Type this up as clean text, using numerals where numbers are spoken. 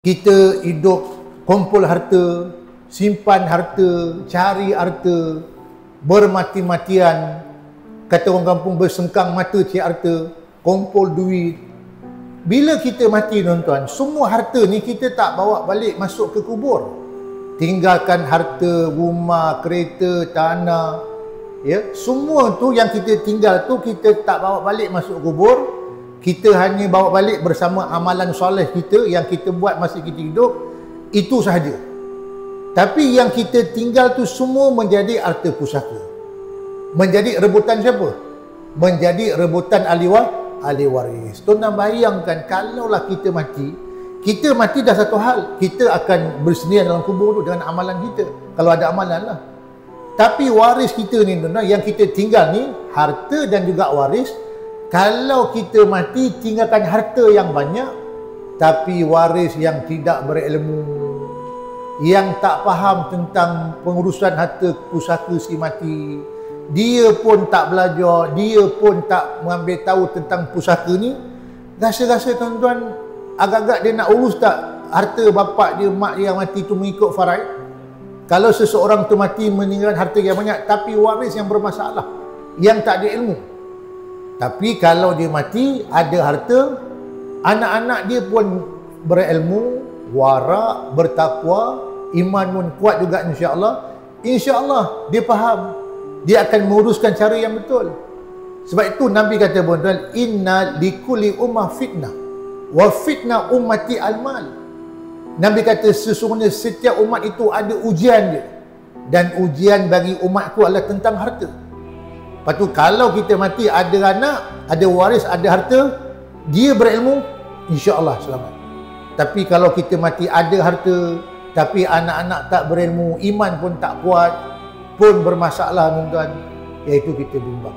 Kita hidup kumpul harta, simpan harta, cari harta, bermati-matian, kata orang kampung bersengkang mata cari harta, kumpul duit. Bila kita mati tuan-tuan, semua harta ni kita tak bawa balik masuk ke kubur. Tinggalkan harta, rumah, kereta, tanah, ya, semua tu yang kita tinggal tu kita tak bawa balik masuk kubur. Kita hanya bawa balik bersama amalan soleh kita yang kita buat masa kita hidup, itu sahaja. Tapi yang kita tinggal tu semua menjadi harta pusaka. Menjadi rebutan siapa? Menjadi rebutan ahli waris. Tuan-tuan bayangkan kalaulah kita mati dah satu hal, kita akan bersendirian dalam kubur tu dengan amalan kita, kalau ada amalan lah. Tapi waris kita ni tuan-tuan, yang kita tinggal ni, harta dan juga waris. Kalau kita mati tinggalkan harta yang banyak, tapi waris yang tidak berilmu, yang tak faham tentang pengurusan harta pusaka si mati, dia pun tak belajar, dia pun tak mengambil tahu tentang pusaka ni, rasa-rasa tuan-tuan agak-agak dia nak urus tak harta bapak dia, mak dia yang mati tu mengikut faraid. Kalau seseorang tu mati meninggalkan harta yang banyak tapi waris yang bermasalah, yang tak ada ilmu. Tapi kalau dia mati ada harta, anak-anak dia pun berilmu, warak, bertakwa, iman pun kuat juga insya-Allah dia faham, dia akan menguruskan cara yang betul. Sebab itu Nabi kata tuan-tuan, inna likulli ummah fitnah wa fitnah ummati al-mal. Nabi kata sesungguhnya setiap umat itu ada ujian dia, dan ujian bagi umatku adalah tentang harta. Lepas tu kalau kita mati ada anak, ada waris, ada harta, dia berilmu, insya-Allah selamat. Tapi kalau kita mati ada harta tapi anak-anak tak berilmu, iman pun tak kuat, pun bermasalah tuan-tuan, iaitu kita bimbang.